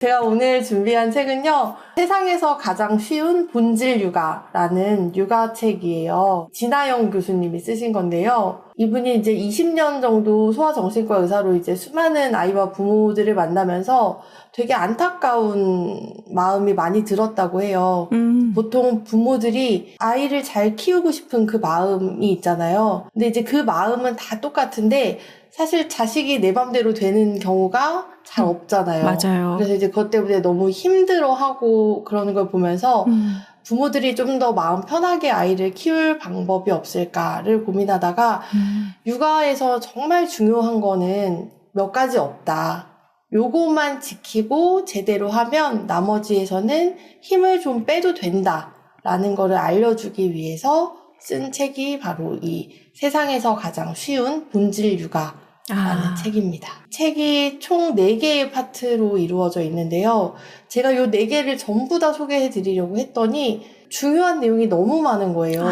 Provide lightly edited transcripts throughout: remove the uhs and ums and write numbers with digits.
제가 오늘 준비한 책은요, 세상에서 가장 쉬운 본질 육아라는 육아책이에요. 진아영 교수님이 쓰신 건데요. 이분이 이제 20년 정도 소아정신과 의사로 이제 수많은 아이와 부모들을 만나면서 되게 안타까운 마음이 많이 들었다고 해요. 보통 부모들이 아이를 잘 키우고 싶은 그 마음이 있잖아요. 근데 이제 그 마음은 다 똑같은데 사실 자식이 내 맘대로 되는 경우가 잘 없잖아요. 맞아요. 그래서 이제 그것 때문에 너무 힘들어하고 그러는 걸 보면서 부모들이 좀 더 마음 편하게 아이를 키울 방법이 없을까를 고민하다가 육아에서 정말 중요한 거는 몇 가지 없다. 요거만 지키고 제대로 하면 나머지에서는 힘을 좀 빼도 된다라는 거를 알려주기 위해서 쓴 책이 바로 이 세상에서 가장 쉬운 본질 육아라는 책입니다. 책이 총 4개의 파트로 이루어져 있는데요. 제가 요 4개를 전부 다 소개해 드리려고 했더니 중요한 내용이 너무 많은 거예요.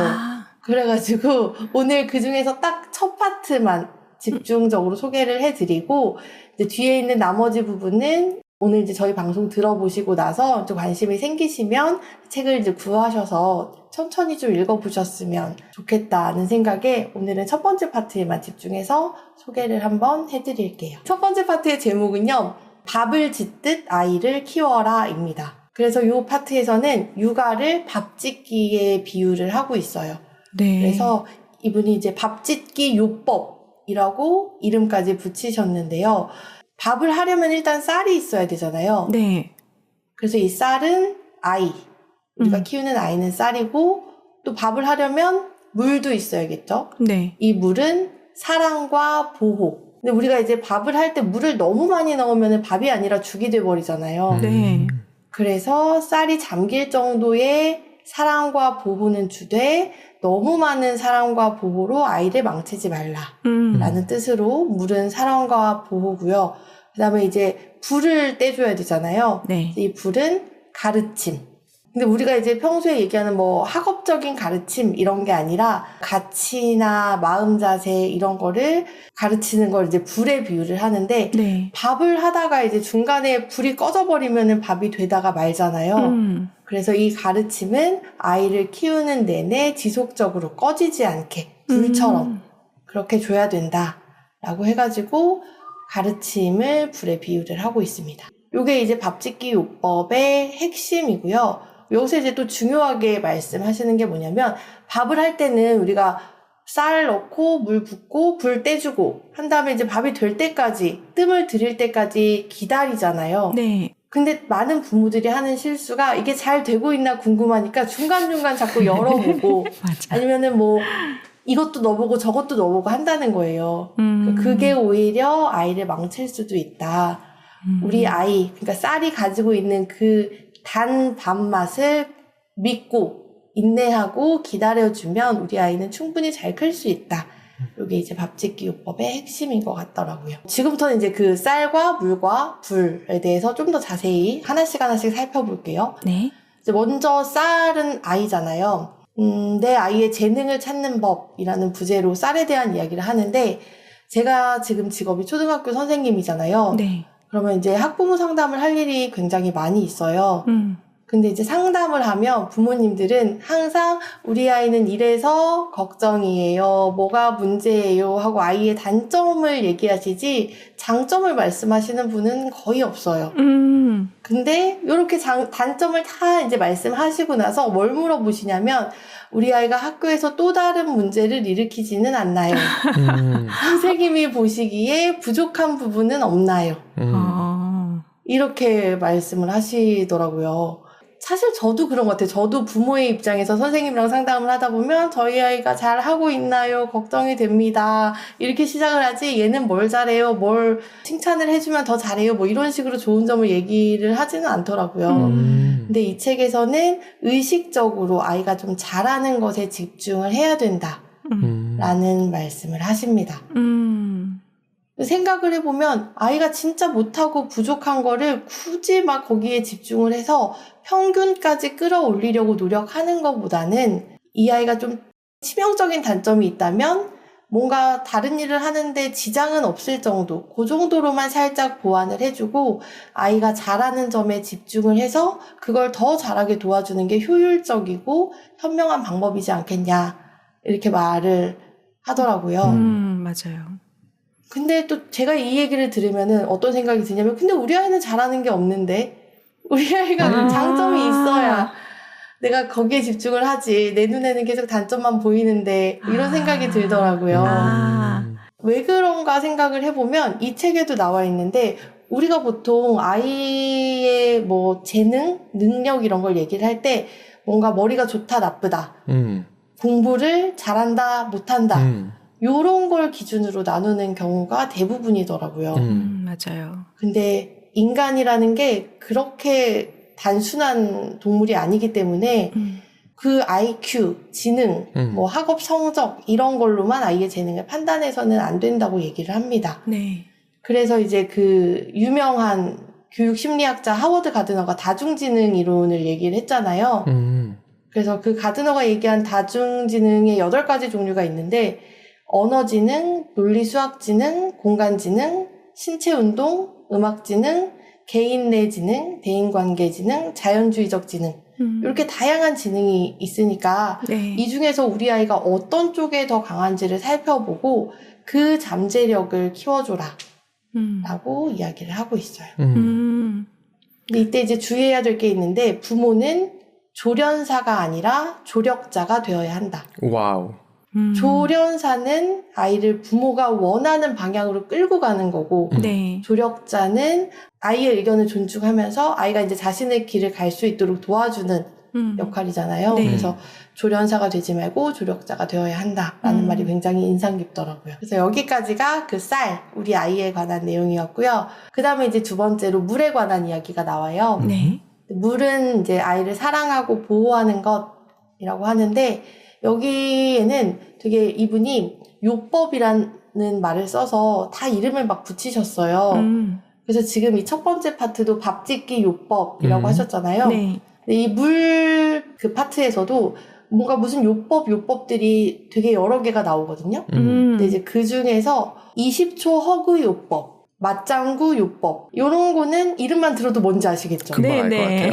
그래가지고 오늘 그 중에서 딱 첫 파트만 집중적으로 소개를 해드리고 이제 뒤에 있는 나머지 부분은 오늘 이제 저희 방송 들어보시고 나서 좀 관심이 생기시면 책을 이제 구하셔서 천천히 좀 읽어보셨으면 좋겠다는 생각에 오늘은 첫 번째 파트에만 집중해서 소개를 한번 해드릴게요. 첫 번째 파트의 제목은요, 밥을 짓듯 아이를 키워라입니다. 그래서 이 파트에서는 육아를 밥 짓기에 비유를 하고 있어요. 네. 그래서 이분이 이제 밥 짓기 요법이라고 이름까지 붙이셨는데요. 밥을 하려면 일단 쌀이 있어야 되잖아요. 네. 그래서 이 쌀은 아이, 우리가 키우는 아이는 쌀이고 또 밥을 하려면 물도 있어야겠죠. 네. 이 물은 사랑과 보호. 근데 우리가 이제 밥을 할 때 물을 너무 많이 넣으면 밥이 아니라 죽이 돼버리잖아요. 네. 그래서 쌀이 잠길 정도의 사랑과 보호는 주되 너무 많은 사랑과 보호로 아이를 망치지 말라라는 뜻으로 물은 사랑과 보호고요. 그 다음에 이제 불을 떼줘야 되잖아요. 네. 이 불은 가르침. 근데 우리가 이제 평소에 얘기하는 뭐 학업적인 가르침 이런 게 아니라 가치나 마음 자세 이런 거를 가르치는 걸 이제 불에 비유를 하는데 네. 밥을 하다가 이제 중간에 불이 꺼져버리면 밥이 되다가 말잖아요. 그래서 이 가르침은 아이를 키우는 내내 지속적으로 꺼지지 않게 불처럼 그렇게 줘야 된다라고 해가지고 가르침을 불에 비유를 하고 있습니다. 요게 이제 밥짓기 요법의 핵심이고요. 여기서 이제 또 중요하게 말씀하시는 게 뭐냐면 밥을 할 때는 우리가 쌀 넣고 물 붓고 불 떼주고 한 다음에 이제 밥이 될 때까지 뜸을 들일 때까지 기다리잖아요. 네. 근데 많은 부모들이 하는 실수가 이게 잘 되고 있나 궁금하니까 중간중간 자꾸 열어보고 맞아. 아니면은 뭐 이것도 넣어보고 저것도 넣어보고 한다는 거예요. 그게 오히려 아이를 망칠 수도 있다. 우리 아이, 그러니까 쌀이 가지고 있는 그 단 밥맛을 믿고 인내하고 기다려주면 우리 아이는 충분히 잘 클 수 있다. 이게 이제 밥짓기 요법의 핵심인 것 같더라고요. 지금부터는 이제 그 쌀과 물과 불에 대해서 좀 더 자세히 하나씩 살펴볼게요. 네. 이제 먼저 쌀은 아이잖아요. 내 아이의 재능을 찾는 법이라는 부제로 쌀에 대한 이야기를 하는데 제가 지금 직업이 초등학교 선생님이잖아요. 네. 그러면 이제 학부모 상담을 할 일이 굉장히 많이 있어요. 근데 이제 상담을 하면 부모님들은 항상 우리 아이는 이래서 걱정이에요. 뭐가 문제예요. 하고 아이의 단점을 얘기하시지 장점을 말씀하시는 분은 거의 없어요. 근데 이렇게 단점을 다 이제 말씀하시고 나서 뭘 물어보시냐면 우리 아이가 학교에서 또 다른 문제를 일으키지는 않나요? 선생님이 보시기에 부족한 부분은 없나요? 이렇게 말씀을 하시더라고요. 사실 저도 그런 것 같아요. 저도 부모의 입장에서 선생님이랑 상담을 하다 보면 저희 아이가 잘 하고 있나요? 걱정이 됩니다. 이렇게 시작을 하지 얘는 뭘 잘해요? 뭘 칭찬을 해주면 더 잘해요? 뭐 이런 식으로 좋은 점을 얘기를 하지는 않더라고요. 근데 이 책에서는 의식적으로 아이가 좀 잘하는 것에 집중을 해야 된다. 라는 말씀을 하십니다. 생각을 해보면 아이가 진짜 못하고 부족한 거를 굳이 막 거기에 집중을 해서 평균까지 끌어올리려고 노력하는 것보다는 이 아이가 좀 치명적인 단점이 있다면 뭔가 다른 일을 하는데 지장은 없을 정도, 그 정도로만 살짝 보완을 해주고 아이가 잘하는 점에 집중을 해서 그걸 더 잘하게 도와주는 게 효율적이고 현명한 방법이지 않겠냐 이렇게 말을 하더라고요. 맞아요. 근데 또 제가 이 얘기를 들으면은 어떤 생각이 드냐면 근데 우리 아이는 잘하는 게 없는데 우리 아이가 장점이 있어야 내가 거기에 집중을 하지 내 눈에는 계속 단점만 보이는데 이런 생각이 들더라고요. 왜 그런가 생각을 해보면 이 책에도 나와 있는데 우리가 보통 아이의 뭐 재능, 능력 이런 걸 얘기를 할 때 뭔가 머리가 좋다, 나쁘다, 공부를 잘한다, 못한다 요런 걸 기준으로 나누는 경우가 대부분이더라고요. 맞아요. 근데 인간이라는 게 그렇게 단순한 동물이 아니기 때문에 그 IQ, 지능, 뭐 학업 성적 이런 걸로만 아이의 재능을 판단해서는 안 된다고 얘기를 합니다. 네. 그래서 이제 그 유명한 교육 심리학자 하워드 가드너가 다중지능 이론을 얘기를 했잖아요. 그래서 그 가드너가 얘기한 다중지능의 8가지 종류가 있는데 언어지능, 논리수학지능, 공간지능, 신체운동, 음악지능, 개인 내 지능, 대인관계지능, 자연주의적 지능 이렇게 다양한 지능이 있으니까 네. 이 중에서 우리 아이가 어떤 쪽에 더 강한지를 살펴보고 그 잠재력을 키워줘라 라고 이야기를 하고 있어요. 근데 이때 이제 주의해야 될 게 있는데 부모는 조련사가 아니라 조력자가 되어야 한다. 와우. 조련사는 아이를 부모가 원하는 방향으로 끌고 가는 거고 네. 조력자는 아이의 의견을 존중하면서 아이가 이제 자신의 길을 갈 수 있도록 도와주는 역할이잖아요. 네. 그래서 조련사가 되지 말고 조력자가 되어야 한다라는 말이 굉장히 인상 깊더라고요. 그래서 여기까지가 그 쌀, 우리 아이에 관한 내용이었고요. 그 다음에 이제 두 번째로 물에 관한 이야기가 나와요. 네. 물은 이제 아이를 사랑하고 보호하는 것이라고 하는데 여기에는 되게 이분이 요법이라는 말을 써서 다 이름을 막 붙이셨어요. 그래서 지금 이 첫 번째 파트도 밥짓기 요법이라고 하셨잖아요. 네. 이 물 그 파트에서도 뭔가 무슨 요법들이 되게 여러 개가 나오거든요. 근데 이제 그 중에서 20초 허그 요법, 맞장구 요법 이런 거는 이름만 들어도 뭔지 아시겠죠? 금방 알 것 같아요.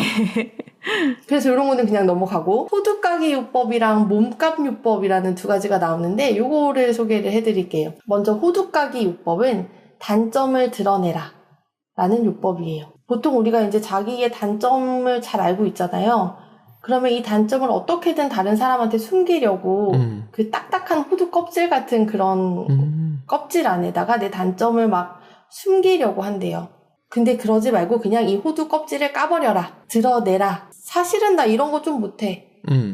그래서 이런 거는 그냥 넘어가고 호두까기 요법이랑 몸값 요법이라는 두 가지가 나오는데 요거를 소개를 해드릴게요. 먼저 호두까기 요법은 단점을 드러내라 라는 요법이에요. 보통 우리가 이제 자기의 단점을 잘 알고 있잖아요. 그러면 이 단점을 어떻게든 다른 사람한테 숨기려고 그 딱딱한 호두 껍질 같은 그런 껍질 안에다가 내 단점을 막 숨기려고 한대요. 근데 그러지 말고 그냥 이 호두 껍질을 까버려라. 드러내라. 사실은 나 이런 거 좀 못해.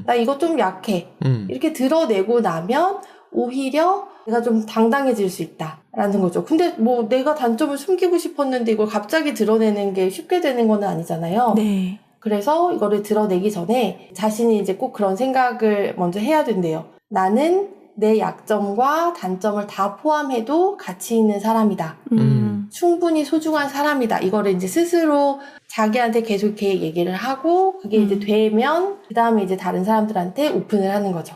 나 이거 좀 약해. 이렇게 드러내고 나면 오히려 내가 좀 당당해질 수 있다라는 거죠. 근데 뭐 내가 단점을 숨기고 싶었는데 이걸 갑자기 드러내는 게 쉽게 되는 건 아니잖아요. 네. 그래서 이거를 드러내기 전에 자신이 이제 꼭 그런 생각을 먼저 해야 된대요. 나는 내 약점과 단점을 다 포함해도 가치 있는 사람이다. 충분히 소중한 사람이다. 이거를 이제 스스로 자기한테 계속 이렇게 얘기를 하고 그게 이제 되면 그 다음에 이제 다른 사람들한테 오픈을 하는 거죠.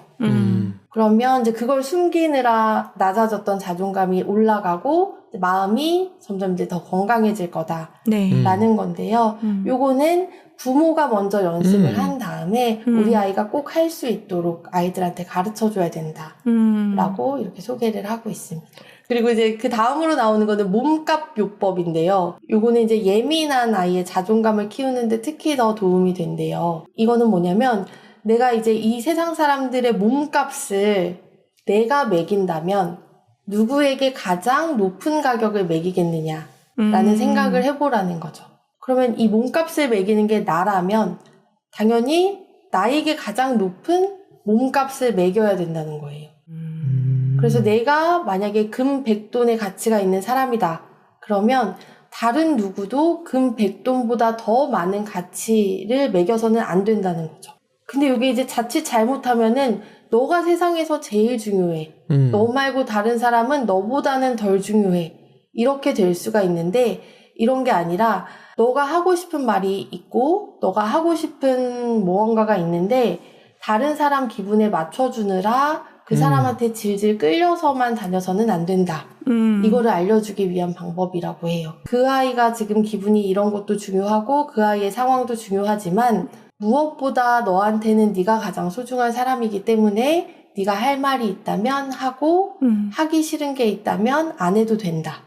그러면 이제 그걸 숨기느라 낮아졌던 자존감이 올라가고 마음이 점점 이제 더 건강해질 거다라는 네. 건데요. 요거는 부모가 먼저 연습을 한 다음에 우리 아이가 꼭 할 수 있도록 아이들한테 가르쳐줘야 된다라고 이렇게 소개를 하고 있습니다. 그리고 이제 그 다음으로 나오는 거는 몸값 요법인데요. 요거는 이제 예민한 아이의 자존감을 키우는데 특히 더 도움이 된대요. 이거는 뭐냐면 내가 이제 이 세상 사람들의 몸값을 내가 매긴다면 누구에게 가장 높은 가격을 매기겠느냐라는 생각을 해보라는 거죠. 그러면 이 몸값을 매기는 게 나라면 당연히 나에게 가장 높은 몸값을 매겨야 된다는 거예요. 그래서 내가 만약에 금 100돈의 가치가 있는 사람이다. 그러면 다른 누구도 금 100돈보다 더 많은 가치를 매겨서는 안 된다는 거죠. 근데 이게 이제 자칫 잘못하면은 너가 세상에서 제일 중요해. 너 말고 다른 사람은 너보다는 덜 중요해. 이렇게 될 수가 있는데 이런 게 아니라 너가 하고 싶은 말이 있고 너가 하고 싶은 무언가가 있는데 다른 사람 기분에 맞춰주느라 그 사람한테 질질 끌려서만 다녀서는 안 된다. 이거를 알려주기 위한 방법이라고 해요. 그 아이가 지금 기분이 이런 것도 중요하고 그 아이의 상황도 중요하지만 무엇보다 너한테는 네가 가장 소중한 사람이기 때문에 네가 할 말이 있다면 하고 하기 싫은 게 있다면 안 해도 된다.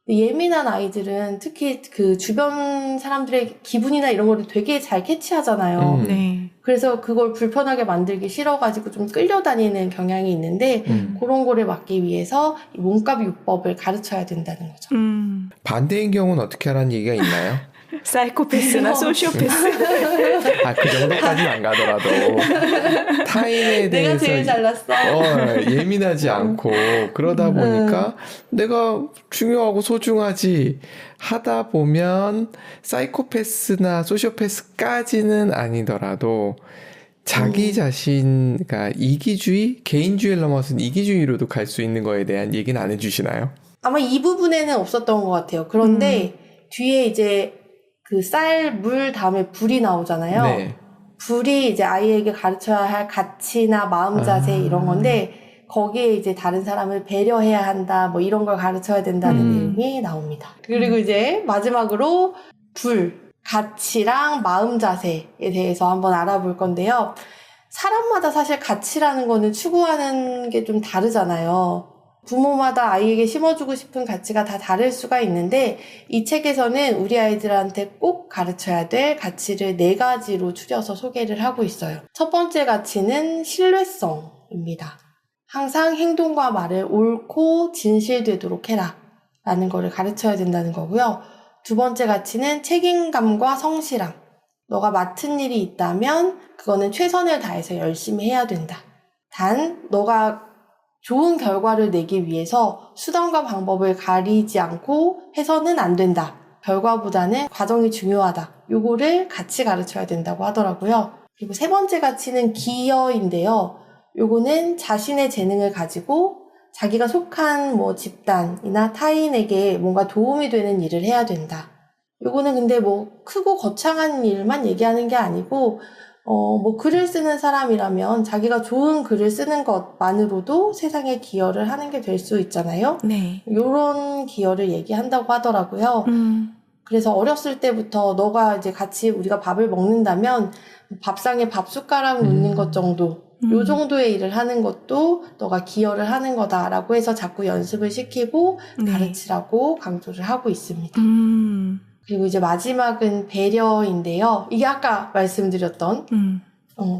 예민한 아이들은 특히 그 주변 사람들의 기분이나 이런 거를 되게 잘 캐치하잖아요. 네. 그래서 그걸 불편하게 만들기 싫어가지고 좀 끌려다니는 경향이 있는데 그런 거를 막기 위해서 이 몸값 요법을 가르쳐야 된다는 거죠. 반대인 경우는 어떻게 하라는 얘기가 있나요? 사이코패스나 소시오패스. 그 정도까지는 안 가더라도 타인에 대해서 내가 제일 잘났어. 예민하지 않고 그러다 보니까 내가 중요하고 소중하지 하다 보면 사이코패스나 소시오패스까지는 아니더라도 자기 자신, 그러니까 이기주의, 개인주의를 넘어서는 이기주의로도 갈 수 있는 거에 대한 얘기는 안 해주시나요? 아마 이 부분에는 없었던 것 같아요. 그런데 뒤에 이제 그 물 다음에 불이 나오잖아요. 네. 불이 이제 아이에게 가르쳐야 할 가치나 마음 자세 이런 건데 거기에 이제 다른 사람을 배려해야 한다 뭐 이런 걸 가르쳐야 된다는 내용이 나옵니다. 그리고 이제 마지막으로 가치랑 마음 자세에 대해서 한번 알아볼 건데요. 사람마다 사실 가치라는 거는 추구하는 게 좀 다르잖아요. 부모마다 아이에게 심어주고 싶은 가치가 다 다를 수가 있는데 이 책에서는 우리 아이들한테 꼭 가르쳐야 될 가치를 4가지로 추려서 소개를 하고 있어요. 첫 번째 가치는 신뢰성입니다. 항상 행동과 말을 옳고 진실되도록 해라 라는 거를 가르쳐야 된다는 거고요. 두 번째 가치는 책임감과 성실함. 너가 맡은 일이 있다면 그거는 최선을 다해서 열심히 해야 된다. 단 너가 좋은 결과를 내기 위해서 수단과 방법을 가리지 않고 해서는 안 된다. 결과보다는 과정이 중요하다. 요거를 같이 가르쳐야 된다고 하더라고요. 그리고 세 번째 가치는 기여인데요. 요거는 자신의 재능을 가지고 자기가 속한 뭐 집단이나 타인에게 뭔가 도움이 되는 일을 해야 된다. 요거는 근데 뭐 크고 거창한 일만 얘기하는 게 아니고 뭐 글을 쓰는 사람이라면 자기가 좋은 글을 쓰는 것만으로도 세상에 기여를 하는 게 될 수 있잖아요. 네. 요런 기여를 얘기한다고 하더라고요. 그래서 어렸을 때부터 너가 이제 같이 우리가 밥을 먹는다면 밥상에 밥 숟가락 놓는 것 정도 요 정도의 일을 하는 것도 너가 기여를 하는 거다라고 해서 자꾸 연습을 시키고 네. 가르치라고 강조를 하고 있습니다. 그리고 이제 마지막은 배려인데요. 이게 아까 말씀드렸던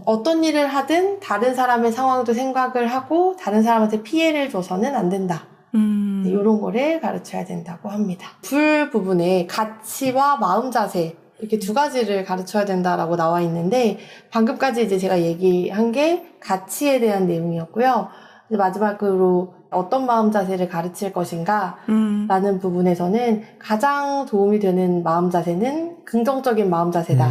어떤 일을 하든 다른 사람의 상황도 생각을 하고 다른 사람한테 피해를 줘서는 안 된다. 네, 이런 거를 가르쳐야 된다고 합니다. 불 부분에 가치와 마음 자세 이렇게 2가지를 가르쳐야 된다라고 나와 있는데 방금까지 이제 제가 얘기한 게 가치에 대한 내용이었고요. 이제 마지막으로 어떤 마음 자세를 가르칠 것인가 라는 부분에서는 가장 도움이 되는 마음 자세는 긍정적인 마음 자세다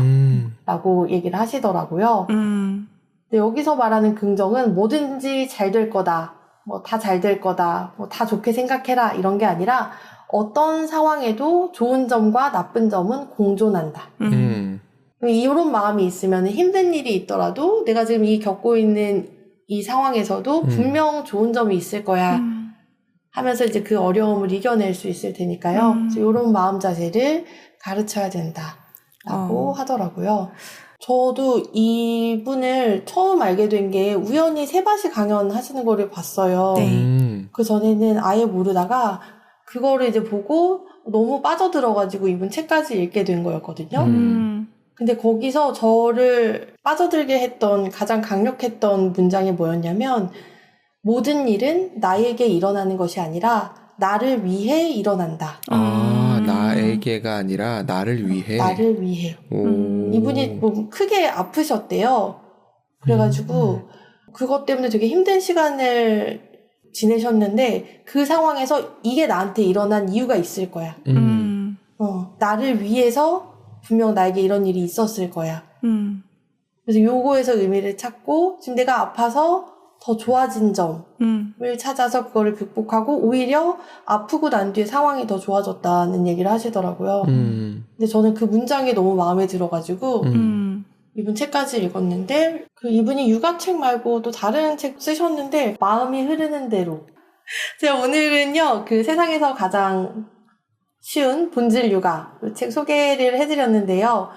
라고 얘기를 하시더라고요. 근데 여기서 말하는 긍정은 뭐든지 잘 될 거다, 뭐 다 잘 될 거다, 뭐 다 좋게 생각해라 이런 게 아니라 어떤 상황에도 좋은 점과 나쁜 점은 공존한다. 이런 마음이 있으면 힘든 일이 있더라도 내가 지금 겪고 있는 이 상황에서도 분명 좋은 점이 있을 거야 하면서 이제 그 어려움을 이겨낼 수 있을 테니까요. 그래서 이런 마음 자세를 가르쳐야 된다라고 하더라고요. 저도 이분을 처음 알게 된 게 우연히 세바시 강연 하시는 거를 봤어요. 네. 그 전에는 아예 모르다가 그거를 이제 보고 너무 빠져들어가지고 이분 책까지 읽게 된 거였거든요. 근데 거기서 저를 빠져들게 했던 가장 강력했던 문장이 뭐였냐면 모든 일은 나에게 일어나는 것이 아니라 나를 위해 일어난다. 나에게가 아니라 나를 위해. 나를 위해. 이분이 뭐 크게 아프셨대요. 그래가지고 그것 때문에 되게 힘든 시간을 지내셨는데 그 상황에서 이게 나한테 일어난 이유가 있을 거야. 나를 위해서 분명 나에게 이런 일이 있었을 거야. 그래서 요거에서 의미를 찾고 지금 내가 아파서 더 좋아진 점을 찾아서 그거를 극복하고 오히려 아프고 난 뒤에 상황이 더 좋아졌다는 얘기를 하시더라고요. 근데 저는 그 문장이 너무 마음에 들어가지고 이분 책까지 읽었는데 이분이 육아책 말고 또 다른 책 쓰셨는데 마음이 흐르는 대로 제가 오늘은요 세상에서 가장 쉬운 본질 육아 책 소개를 해드렸는데요.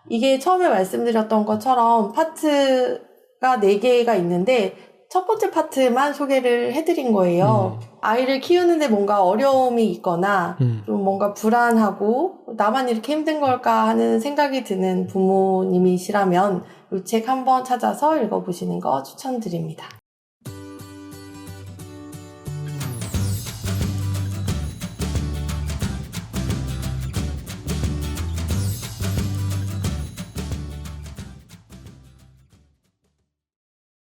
이게 처음에 말씀드렸던 것처럼 파트가 4개가 있는데 첫 번째 파트만 소개를 해드린 거예요. 아이를 키우는데 뭔가 어려움이 있거나 좀 뭔가 불안하고 나만 이렇게 힘든 걸까 하는 생각이 드는 부모님이시라면 이 책 한번 찾아서 읽어보시는 거 추천드립니다.